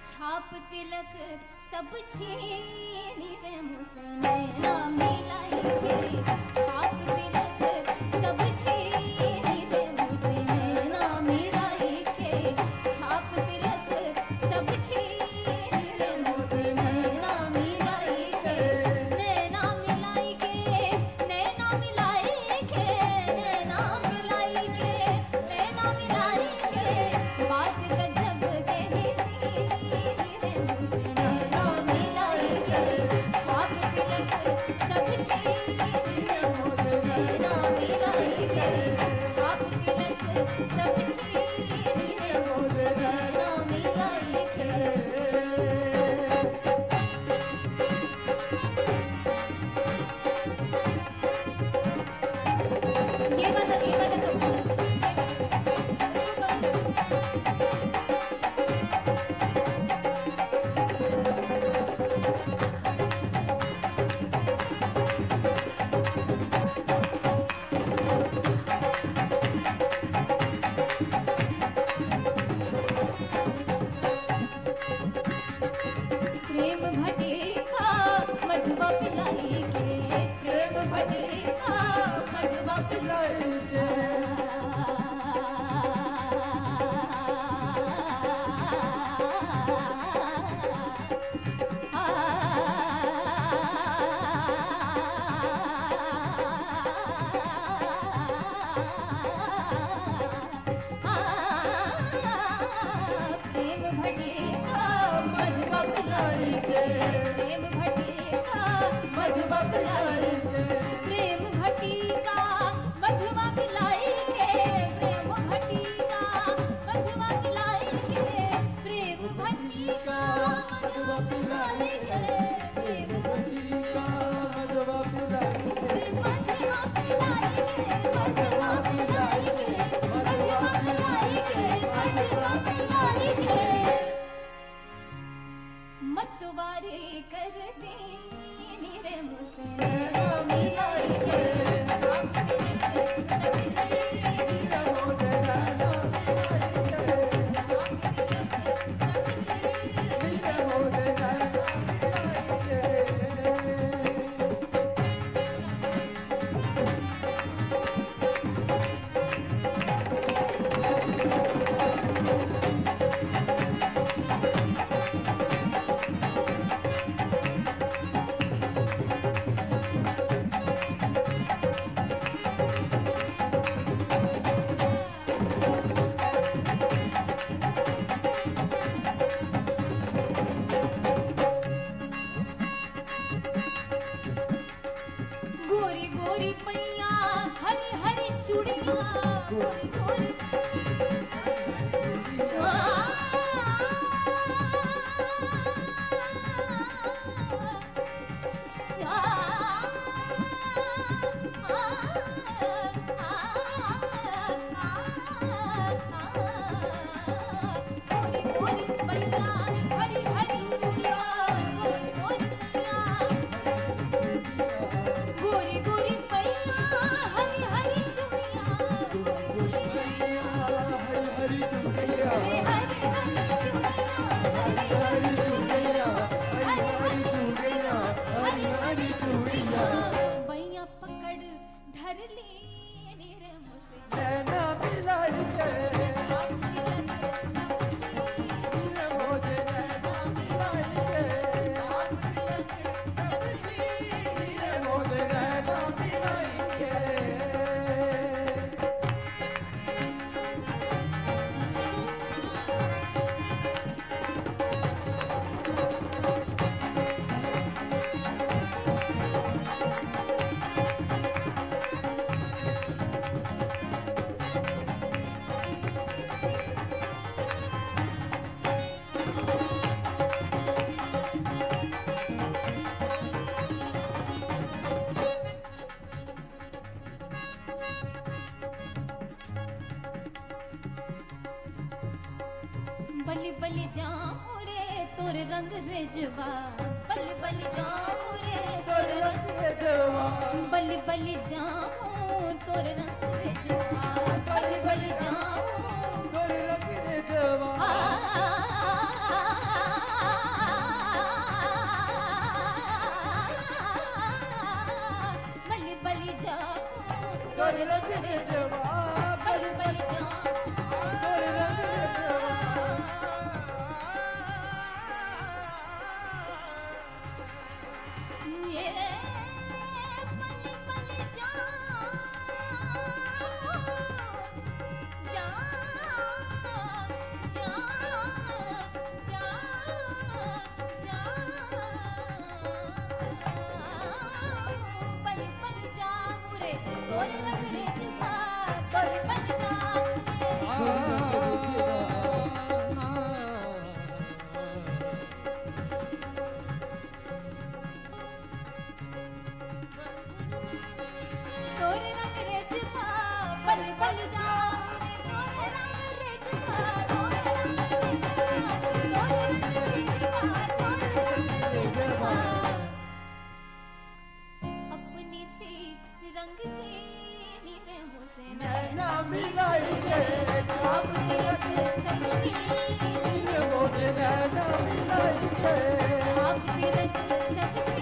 छाप तिलक सब छीनी रे मुझसे नैना मिलाई के छाप तिलक सब छीनी रे मुझसे नैना मिलाई के छाप तिलक सब छीनी रे मुझसे नैना मिलाई के नैना मिलाई के नैना मिलाई के नैना मिलाई के नैना मिलाई के बात गजब कहती रे मुझसे नैना मिलाई के छाप तिलक सब छीनी रे मुझसे नैना मिलाई के छाप तिलक सब छीनी रे मुझसे नैना मिलाई के ये वाला कब ये वाला कब उसको प्रेम भटेखा मधुआ पिलाई के प्रेम भटेखा मधुआ पिलाई के प्रेम भटेखा मधुआ पिलाई के प्रेम भटेखा मधुआ पिलाई के प्रेम भटीका मधुआ पिलाई के प्रेम भटीका मधुआ पिलाई के प्रेम भटीका मधुआ पिलाई के प्रेम भटीका मधुआ पिलाई के मधुआ पिलाई के मधुआ पिलाई के मधुआ पिलाई के मधुआ पिलाई के मतवारे कर दे रे मुझसे नैना मिलाई के छाप तिलक सब छीनी रे मुझसे नैना मिलाई के छाप तिलक सब छीनी रे मुझसे नैना मिलाई के गोरी गोरी पैया हरी हरी चूड़िया गोरी गोरी गोरी गोरी पैया हरी हरी चूड़िया गोरी गोरी पैया गोरी गोरी पैया हरी हरी चूड़िया गोरी पैया हरी हरी चूड़िया हरी हरी चूड़िया हरी हरी चूड़िया हरी हरी चूड़िया हरी हरी चूड़िया पैया पकड़ धर ले रे मुझसे नैना मिलाई के छाप तिलक सब छीनी रे मुझसे नैना मिलाई के छाप तिलक सब छीनी रे मुझसे नैना मिलाई के बलि बलि जाऊं रे तोर रंग रेजवा बलि बलि जाऊं रे तोर रंग रेजवा बलि बलि जाऊं तोर रंग रेजवा बलि बलि जाऊं तोर रंग रेजवा सब्जी मोरे नैना मिलाएंगे छाप तिलक सब्जी